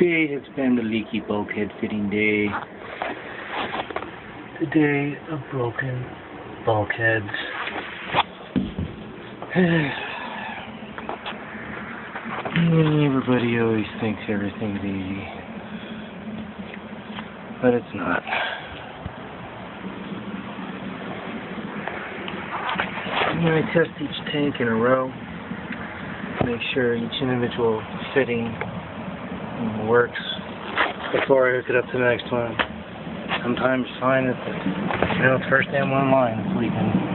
Today has been the leaky bulkhead fitting day. The day of broken bulkheads. Everybody always thinks everything's easy, but it's not. I'm going to test each tank in a row, make sure each individual fitting works before I hook it up to the next one. Sometimes you find that it's first damn one line, it's leaking.